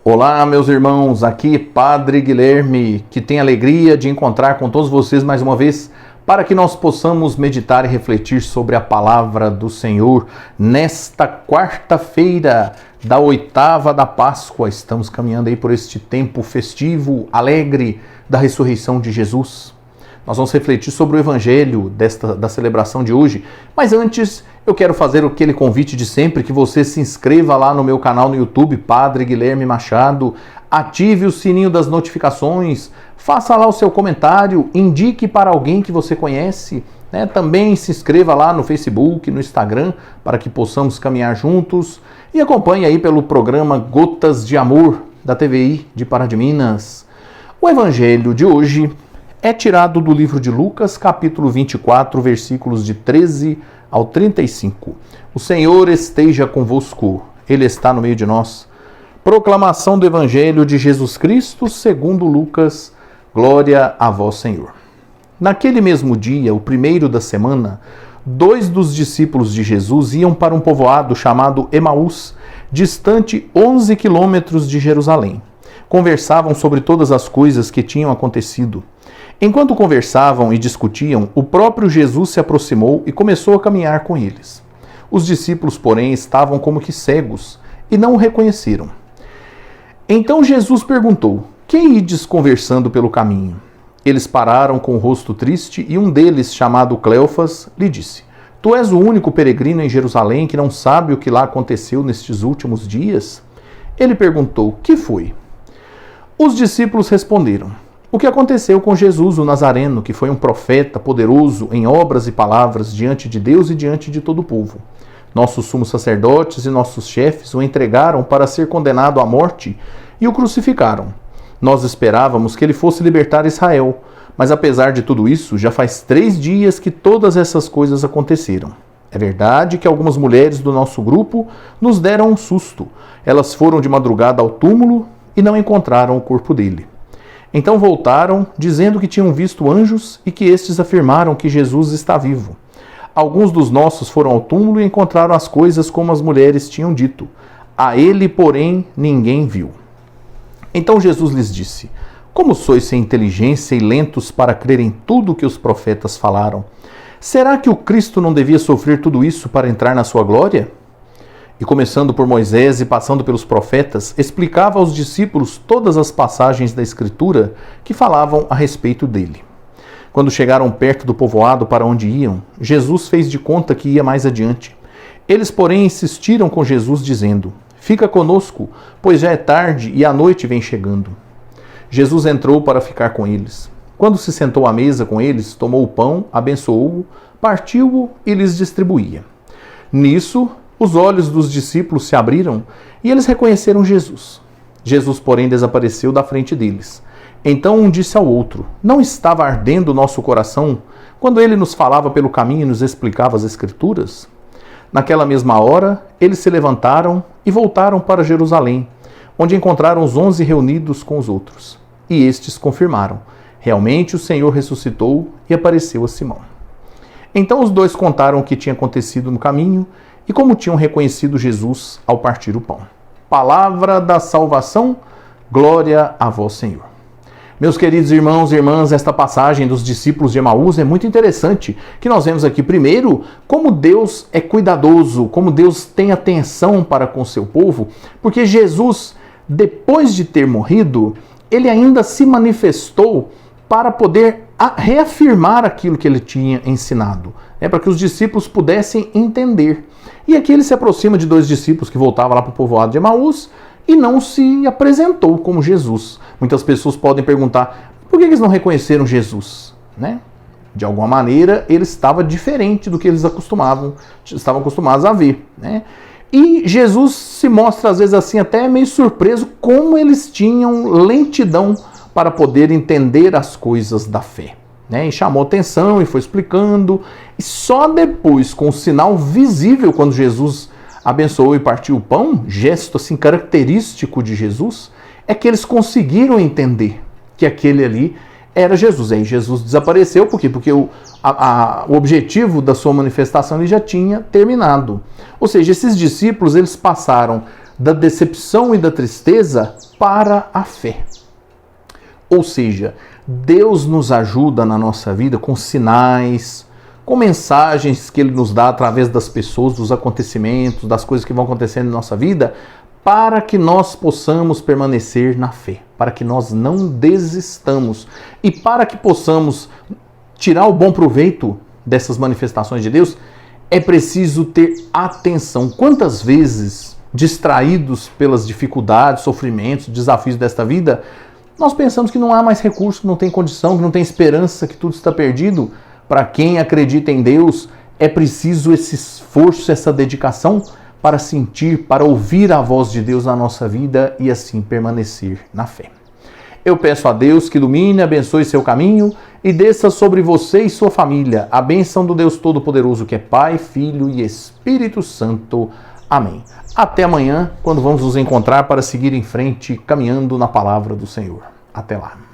Olá, meus irmãos, aqui Padre Guilherme, que tem alegria de encontrar com todos vocês mais uma vez, para que nós possamos meditar e refletir sobre a palavra do Senhor nesta quarta-feira da oitava da Páscoa. Estamos caminhando aí por este tempo festivo, alegre da ressurreição de Jesus. Nós vamos refletir sobre o evangelho da celebração de hoje, mas antes eu quero fazer aquele convite de sempre, que você se inscreva lá no meu canal no YouTube, Padre Guilherme Machado, ative o sininho das notificações, faça lá o seu comentário, indique para alguém que você conhece, né? Também se inscreva lá no Facebook, no Instagram, para que possamos caminhar juntos e acompanhe aí pelo programa Gotas de Amor da TVI de Pará de Minas. O evangelho de hoje é tirado do livro de Lucas, capítulo 24, versículos de 13 ao 35. O Senhor esteja convosco, Ele está no meio de nós. Proclamação do Evangelho de Jesus Cristo, segundo Lucas. Glória a vós, Senhor. Naquele mesmo dia, o primeiro da semana, 2 dos discípulos de Jesus iam para um povoado chamado Emaús, distante 11 quilômetros de Jerusalém. Conversavam sobre todas as coisas que tinham acontecido. Enquanto conversavam e discutiam, o próprio Jesus se aproximou e começou a caminhar com eles. Os discípulos, porém, estavam como que cegos e não o reconheceram. Então Jesus perguntou: "Que ides conversando pelo caminho?" Eles pararam com o rosto triste e um deles, chamado Cleofas, lhe disse: "Tu és o único peregrino em Jerusalém que não sabe o que lá aconteceu nestes últimos dias?" Ele perguntou: "Que foi?" Os discípulos responderam: "O que aconteceu com Jesus, o Nazareno, que foi um profeta poderoso em obras e palavras diante de Deus e diante de todo o povo. Nossos sumos sacerdotes e nossos chefes o entregaram para ser condenado à morte e o crucificaram. Nós esperávamos que ele fosse libertar Israel, mas apesar de tudo isso, já faz 3 dias que todas essas coisas aconteceram. É verdade que algumas mulheres do nosso grupo nos deram um susto. Elas foram de madrugada ao túmulo e não encontraram o corpo dele. Então voltaram, dizendo que tinham visto anjos e que estes afirmaram que Jesus está vivo. Alguns dos nossos foram ao túmulo e encontraram as coisas como as mulheres tinham dito. A ele, porém, ninguém viu." Então Jesus lhes disse: "Como sois sem inteligência e lentos para crer em tudo que os profetas falaram? Será que o Cristo não devia sofrer tudo isso para entrar na sua glória?" E começando por Moisés e passando pelos profetas, explicava aos discípulos todas as passagens da Escritura que falavam a respeito dele. Quando chegaram perto do povoado para onde iam, Jesus fez de conta que ia mais adiante. Eles, porém, insistiram com Jesus, dizendo: "Fica conosco, pois já é tarde e a noite vem chegando." Jesus entrou para ficar com eles. Quando se sentou à mesa com eles, tomou o pão, abençoou-o, partiu-o e lhes distribuía. Nisso, os olhos dos discípulos se abriram e eles reconheceram Jesus. Jesus, porém, desapareceu da frente deles. Então um disse ao outro: "Não estava ardendo o nosso coração quando ele nos falava pelo caminho e nos explicava as Escrituras?" Naquela mesma hora, eles se levantaram e voltaram para Jerusalém, onde encontraram os 11 reunidos com os outros. E estes confirmaram: realmente o Senhor ressuscitou e apareceu a Simão. Então os 2 contaram o que tinha acontecido no caminho e como tinham reconhecido Jesus ao partir o pão. Palavra da salvação, glória a vós, Senhor. Meus queridos irmãos e irmãs, esta passagem dos discípulos de Emaús é muito interessante, que nós vemos aqui primeiro como Deus é cuidadoso, como Deus tem atenção para com o seu povo, porque Jesus, depois de ter morrido, ele ainda se manifestou para poder reafirmar aquilo que ele tinha ensinado, para que os discípulos pudessem entender. E aqui ele se aproxima de 2 discípulos que voltavam lá para o povoado de Emaús e não se apresentou como Jesus. Muitas pessoas podem perguntar: por que eles não reconheceram Jesus? De alguma maneira, ele estava diferente do que eles estavam acostumados a ver. E Jesus se mostra, às vezes, assim, até meio surpreso como eles tinham lentidão para poder entender as coisas da fé. E chamou atenção e foi explicando. E só depois, com o sinal visível, quando Jesus abençoou e partiu o pão, gesto assim característico de Jesus, é que eles conseguiram entender que aquele ali era Jesus. Aí Jesus desapareceu, por quê? Porque o objetivo da sua manifestação ele já tinha terminado. Ou seja, esses discípulos eles passaram da decepção e da tristeza para a fé. Ou seja, Deus nos ajuda na nossa vida com sinais, com mensagens que Ele nos dá através das pessoas, dos acontecimentos, das coisas que vão acontecendo em nossa vida, para que nós possamos permanecer na fé, para que nós não desistamos e para que possamos tirar o bom proveito dessas manifestações de Deus, é preciso ter atenção. Quantas vezes, distraídos pelas dificuldades, sofrimentos, desafios desta vida, nós pensamos que não há mais recurso, que não tem condição, que não tem esperança, que tudo está perdido. Para quem acredita em Deus, é preciso esse esforço, essa dedicação para sentir, para ouvir a voz de Deus na nossa vida e assim permanecer na fé. Eu peço a Deus que ilumine, abençoe seu caminho e desça sobre você e sua família a bênção do Deus Todo-Poderoso, que é Pai, Filho e Espírito Santo. Amém. Até amanhã, quando vamos nos encontrar para seguir em frente, caminhando na palavra do Senhor. Até lá.